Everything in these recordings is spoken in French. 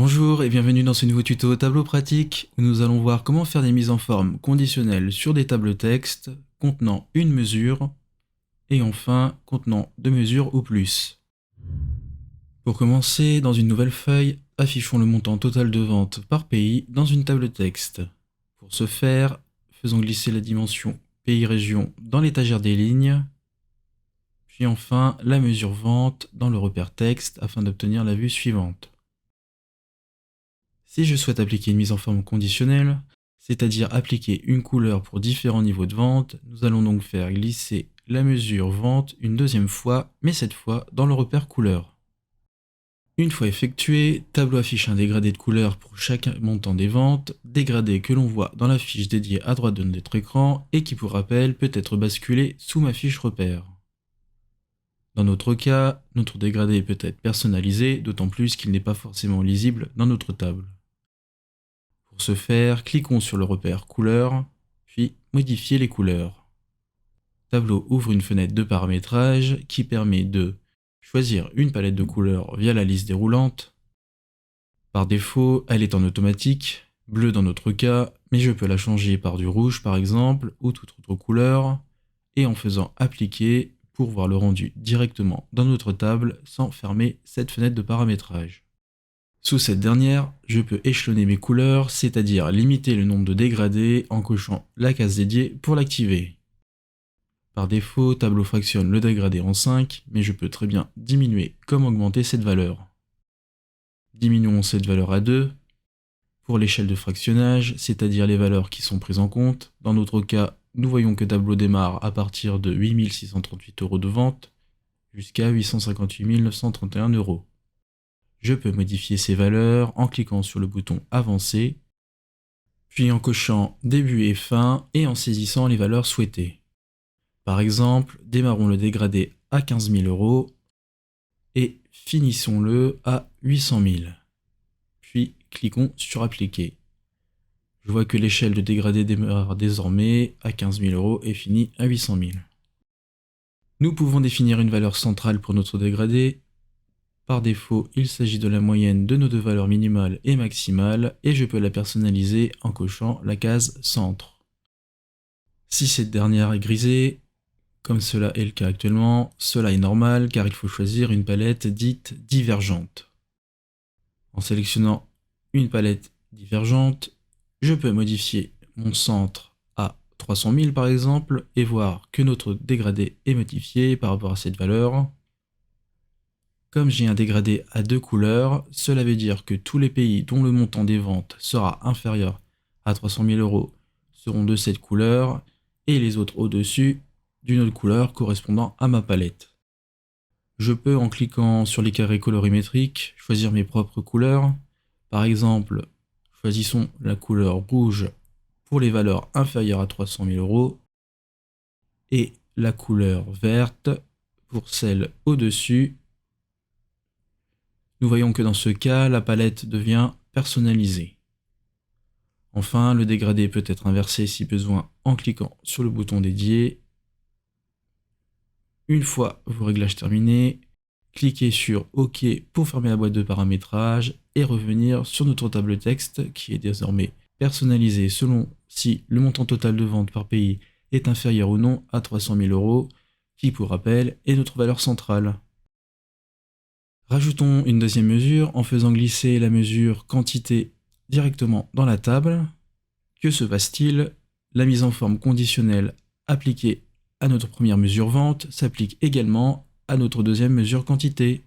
Bonjour et bienvenue dans ce nouveau tuto tableau pratique où nous allons voir comment faire des mises en forme conditionnelles sur des tables texte contenant une mesure et enfin contenant deux mesures ou plus. Pour commencer, dans une nouvelle feuille, affichons le montant total de vente par pays dans une table texte. Pour ce faire, faisons glisser la dimension pays-région dans l'étagère des lignes, puis enfin la mesure vente dans le repère texte afin d'obtenir la vue suivante. Si je souhaite appliquer une mise en forme conditionnelle, c'est-à-dire appliquer une couleur pour différents niveaux de vente, nous allons donc faire glisser la mesure vente une deuxième fois, mais cette fois dans le repère couleur. Une fois effectué, Tableau affiche un dégradé de couleur pour chaque montant des ventes, dégradé que l'on voit dans la fiche dédiée à droite de notre écran et qui pour rappel peut être basculé sous ma fiche repère. Dans notre cas, notre dégradé peut être personnalisé, d'autant plus qu'il n'est pas forcément lisible dans notre table. Pour ce faire, cliquons sur le repère couleur, puis modifier les couleurs. Tableau ouvre une fenêtre de paramétrage qui permet de choisir une palette de couleurs via la liste déroulante. Par défaut, elle est en automatique, bleu dans notre cas, mais je peux la changer par du rouge par exemple, ou toute autre couleur, et en faisant appliquer pour voir le rendu directement dans notre table sans fermer cette fenêtre de paramétrage. Sous cette dernière, je peux échelonner mes couleurs, c'est-à-dire limiter le nombre de dégradés en cochant la case dédiée pour l'activer. Par défaut, Tableau fractionne le dégradé en 5, mais je peux très bien diminuer comme augmenter cette valeur. Diminuons cette valeur à 2. Pour l'échelle de fractionnage, c'est-à-dire les valeurs qui sont prises en compte, dans notre cas, nous voyons que Tableau démarre à partir de 8 638 € de vente jusqu'à 858 931 €. Je peux modifier ces valeurs en cliquant sur le bouton Avancer, puis en cochant Début et Fin et en saisissant les valeurs souhaitées. Par exemple, démarrons le dégradé à 15 000 € et finissons-le à 800 000. Puis cliquons sur Appliquer. Je vois que l'échelle de dégradé démarre désormais à 15 000 € et finit à 800 000. Nous pouvons définir une valeur centrale pour notre dégradé. Par défaut, il s'agit de la moyenne de nos deux valeurs minimales et maximales et je peux la personnaliser en cochant la case Centre. Si cette dernière est grisée, comme cela est le cas actuellement, cela est normal car il faut choisir une palette dite divergente. En sélectionnant une palette divergente, je peux modifier mon centre à 300 000 par exemple et voir que notre dégradé est modifié par rapport à cette valeur. Comme j'ai un dégradé à deux couleurs, cela veut dire que tous les pays dont le montant des ventes sera inférieur à 300 000 € seront de cette couleur et les autres au-dessus d'une autre couleur correspondant à ma palette. Je peux, en cliquant sur les carrés colorimétriques, choisir mes propres couleurs. Par exemple, choisissons la couleur rouge pour les valeurs inférieures à 300 000 € et la couleur verte pour celles au-dessus. Nous voyons que dans ce cas, la palette devient personnalisée. Enfin, le dégradé peut être inversé si besoin en cliquant sur le bouton dédié. Une fois vos réglages terminés, cliquez sur OK pour fermer la boîte de paramétrage et revenir sur notre table texte qui est désormais personnalisée selon si le montant total de vente par pays est inférieur ou non à 300 000 €, qui pour rappel est notre valeur centrale. Rajoutons une deuxième mesure en faisant glisser la mesure quantité directement dans la table. Que se passe-t-il? La mise en forme conditionnelle appliquée à notre première mesure vente s'applique également à notre deuxième mesure quantité.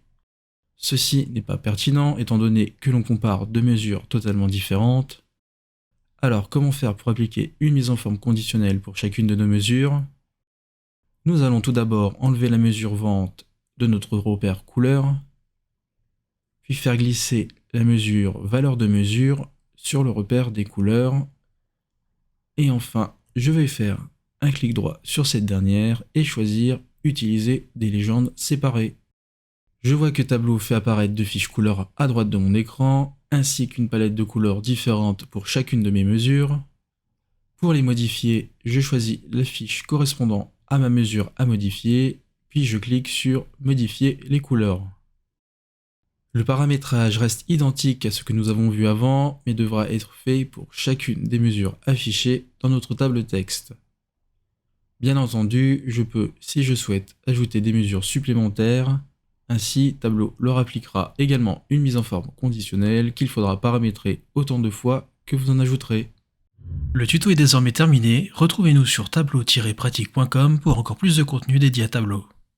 Ceci n'est pas pertinent étant donné que l'on compare deux mesures totalement différentes. Alors comment faire pour appliquer une mise en forme conditionnelle pour chacune de nos mesures? Nous allons tout d'abord enlever la mesure vente de notre repère couleur, puis faire glisser la mesure valeur de mesure sur le repère des couleurs. Et enfin, je vais faire un clic droit sur cette dernière et choisir Utiliser des légendes séparées. Je vois que Tableau fait apparaître deux fiches couleurs à droite de mon écran, ainsi qu'une palette de couleurs différentes pour chacune de mes mesures. Pour les modifier, je choisis la fiche correspondant à ma mesure à modifier, puis je clique sur Modifier les couleurs. Le paramétrage reste identique à ce que nous avons vu avant, mais devra être fait pour chacune des mesures affichées dans notre table texte. Bien entendu, je peux, si je souhaite, ajouter des mesures supplémentaires. Ainsi, Tableau leur appliquera également une mise en forme conditionnelle qu'il faudra paramétrer autant de fois que vous en ajouterez. Le tuto est désormais terminé, retrouvez-nous sur tableau-pratique.com pour encore plus de contenu dédié à Tableau.